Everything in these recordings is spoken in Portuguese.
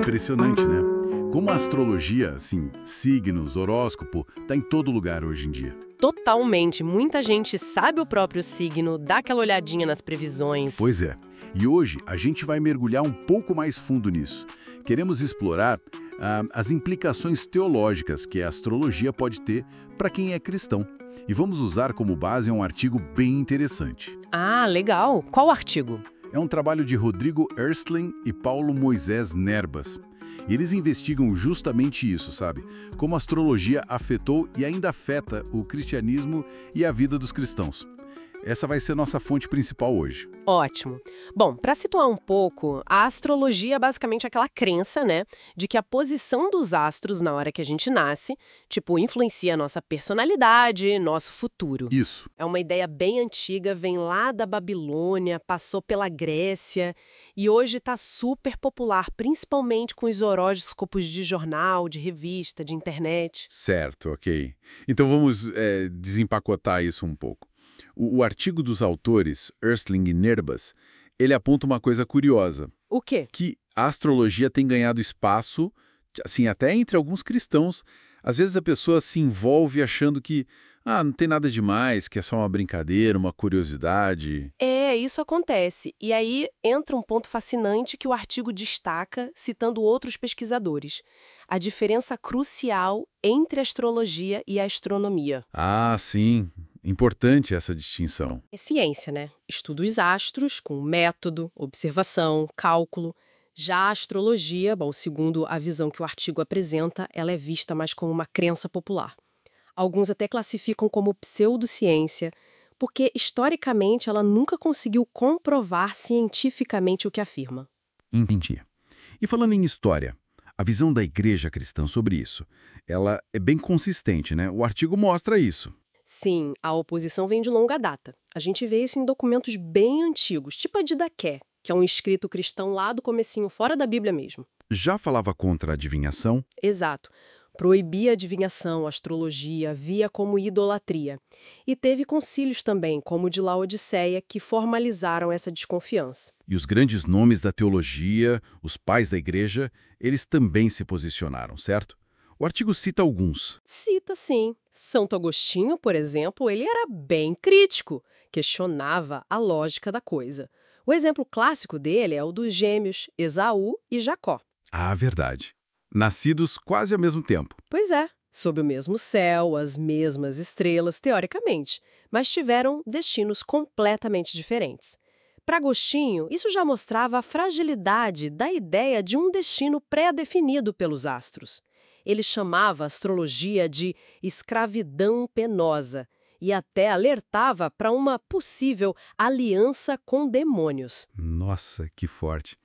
Impressionante, né? Como a astrologia, assim, signos, horóscopo, tá em todo lugar hoje em dia. Totalmente. Muita gente sabe o próprio signo, dá aquela olhadinha nas previsões. Pois é. E hoje a gente vai mergulhar um pouco mais fundo nisso. Queremos explorar as implicações teológicas que a astrologia pode ter para quem é cristão. E vamos usar como base um artigo bem interessante. Ah, legal. Qual artigo? É um trabalho de Rodrigo Erstling e Paulo Moisés Nerbas. E eles investigam justamente isso, sabe? Como a astrologia afetou e ainda afeta o cristianismo e a vida dos cristãos. Essa vai ser nossa fonte principal hoje. Ótimo. Bom, para situar um pouco, a astrologia é basicamente aquela crença, né, de que a posição dos astros na hora que a gente nasce, influencia a nossa personalidade, nosso futuro. Isso. É uma ideia bem antiga, vem lá da Babilônia, passou pela Grécia e hoje está super popular, principalmente com os horóscopos de jornal, de revista, de internet. Certo, ok. Então vamos desempacotar isso um pouco. O artigo dos autores, Erstling e Nerbas, ele aponta uma coisa curiosa. O quê? Que a astrologia tem ganhado espaço, assim, até entre alguns cristãos. Às vezes a pessoa se envolve achando que não tem nada demais, que é só uma brincadeira, uma curiosidade. Isso acontece. E aí entra um ponto fascinante que o artigo destaca, citando outros pesquisadores. A diferença crucial entre a astrologia e a astronomia. Ah, sim. Importante essa distinção. É ciência, né? Estuda os astros com método, observação, cálculo. Já a astrologia, segundo a visão que o artigo apresenta, ela é vista mais como uma crença popular. Alguns até classificam como pseudociência, porque historicamente ela nunca conseguiu comprovar cientificamente o que afirma. Entendi. E falando em história, a visão da igreja cristã sobre isso, ela é bem consistente, né? O artigo mostra isso. Sim, a oposição vem de longa data. A gente vê isso em documentos bem antigos, tipo a Didaqué, que é um escrito cristão lá do comecinho, fora da Bíblia mesmo. Já falava contra a adivinhação? Exato. Proibia a adivinhação, a astrologia, via como idolatria. E teve concílios também, como o de Laodiceia, que formalizaram essa desconfiança. E os grandes nomes da teologia, os pais da igreja, eles também se posicionaram, certo? O artigo cita alguns. Cita, sim. Santo Agostinho, por exemplo, ele era bem crítico, questionava a lógica da coisa. O exemplo clássico dele é o dos gêmeos Esaú e Jacó. Ah, verdade. Nascidos quase ao mesmo tempo. Pois é, sob o mesmo céu, as mesmas estrelas, teoricamente, mas tiveram destinos completamente diferentes. Para Agostinho, isso já mostrava a fragilidade da ideia de um destino pré-definido pelos astros. Ele chamava a astrologia de escravidão penosa e até alertava para uma possível aliança com demônios. Nossa, que forte.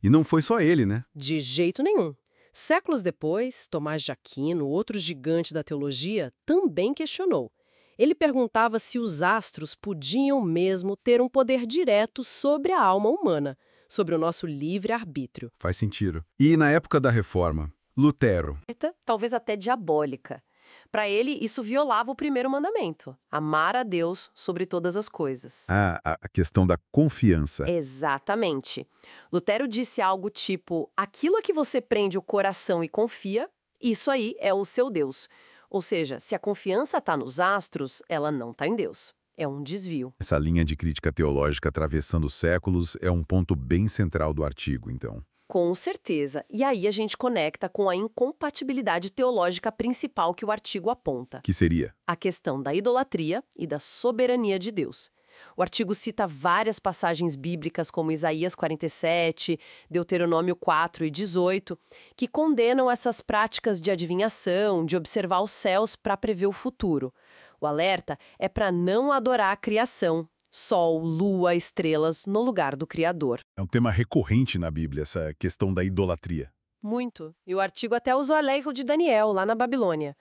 E não foi só ele, né? De jeito nenhum. Séculos depois, Tomás de Aquino, outro gigante da teologia, também questionou. Ele perguntava se os astros podiam mesmo ter um poder direto sobre a alma humana, sobre o nosso livre-arbítrio. Faz sentido. E na época da Reforma, Lutero. Talvez até diabólica. Para ele, isso violava o primeiro mandamento, amar a Deus sobre todas as coisas. A questão da confiança. Exatamente. Lutero disse algo tipo, aquilo a que você prende o coração e confia, isso aí é o seu Deus. Ou seja, se a confiança está nos astros, ela não está em Deus. É um desvio. Essa linha de crítica teológica atravessando os séculos é um ponto bem central do artigo, então. Com certeza. E aí a gente conecta com a incompatibilidade teológica principal que o artigo aponta. Que seria? A questão da idolatria e da soberania de Deus. O artigo cita várias passagens bíblicas, como Isaías 47, Deuteronômio 4 e 18, que condenam essas práticas de adivinhação, de observar os céus para prever o futuro. O alerta é para não adorar a criação, sol, lua, estrelas, no lugar do Criador. É um tema recorrente na Bíblia, essa questão da idolatria. Muito. E o artigo até usou a lei de Daniel, lá na Babilônia.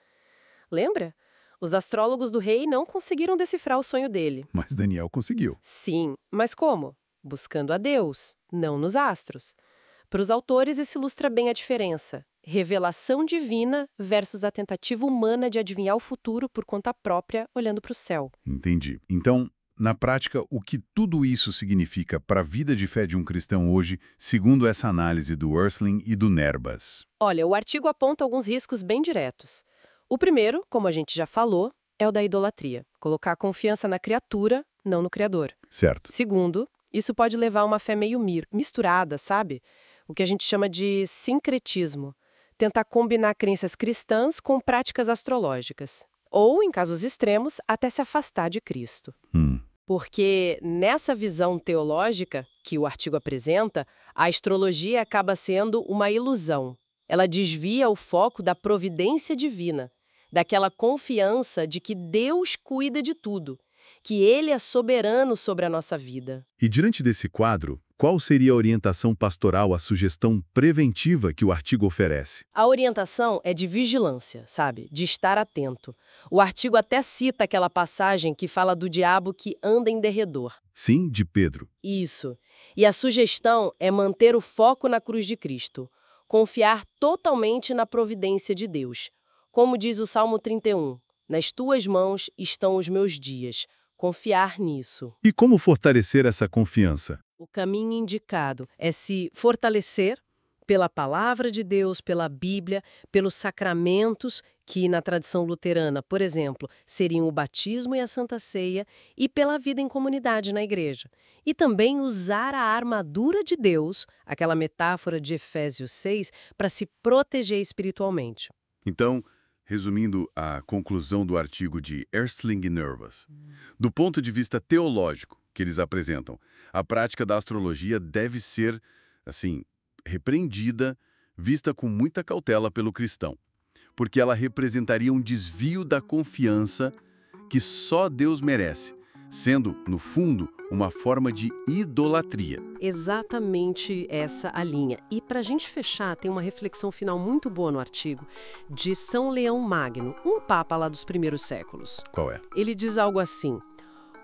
Lembra? Os astrólogos do rei não conseguiram decifrar o sonho dele. Mas Daniel conseguiu. Sim, mas como? Buscando a Deus, não nos astros. Para os autores, isso ilustra bem a diferença. Revelação divina versus a tentativa humana de adivinhar o futuro por conta própria, olhando para o céu. Entendi. Então, na prática, o que tudo isso significa para a vida de fé de um cristão hoje, segundo essa análise do Ersling e do Nerbas? Olha, o artigo aponta alguns riscos bem diretos. O primeiro, como a gente já falou, é o da idolatria. Colocar a confiança na criatura, não no Criador. Certo. Segundo, isso pode levar a uma fé meio misturada, sabe? O que a gente chama de sincretismo. Tentar combinar crenças cristãs com práticas astrológicas. Ou, em casos extremos, até se afastar de Cristo. Porque nessa visão teológica que o artigo apresenta, a astrologia acaba sendo uma ilusão. Ela desvia o foco da providência divina, daquela confiança de que Deus cuida de tudo, que Ele é soberano sobre a nossa vida. E diante desse quadro, qual seria a orientação pastoral, a sugestão preventiva que o artigo oferece? A orientação é de vigilância, sabe? De estar atento. O artigo até cita aquela passagem que fala do diabo que anda em derredor. Sim, de Pedro. Isso. E a sugestão é manter o foco na cruz de Cristo. Confiar totalmente na providência de Deus. Como diz o Salmo 31, nas tuas mãos estão os meus dias. Confiar nisso. E como fortalecer essa confiança? O caminho indicado é se fortalecer pela palavra de Deus, pela Bíblia, pelos sacramentos, que na tradição luterana, por exemplo, seriam o batismo e a Santa Ceia, e pela vida em comunidade na igreja. E também usar a armadura de Deus, aquela metáfora de Efésios 6, para se proteger espiritualmente. Então, resumindo a conclusão do artigo de Ersling e Nerbas, do ponto de vista teológico que eles apresentam, a prática da astrologia deve ser, assim, repreendida, vista com muita cautela pelo cristão, porque ela representaria um desvio da confiança que só Deus merece, sendo, no fundo, uma forma de idolatria. Exatamente essa a linha. E para a gente fechar, tem uma reflexão final muito boa no artigo de São Leão Magno, um papa lá dos primeiros séculos. Qual é? Ele diz algo assim: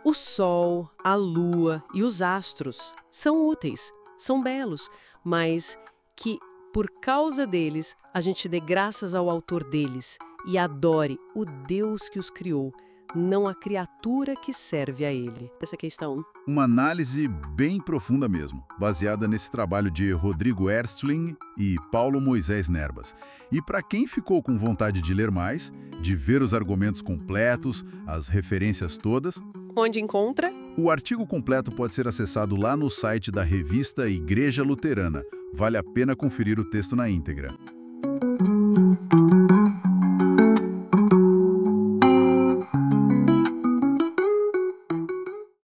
o sol, a lua e os astros são úteis, são belos, mas que, por causa deles, a gente dê graças ao autor deles e adore o Deus que os criou, não a criatura que serve a ele. Essa é a questão. Uma análise bem profunda mesmo, baseada nesse trabalho de Rodrigo Erstling e Paulo Moisés Nerbas. E para quem ficou com vontade de ler mais, de ver os argumentos completos, as referências todas, Onde encontra? o artigo completo pode ser acessado lá no site da revista Igreja Luterana. Vale a pena conferir o texto na íntegra.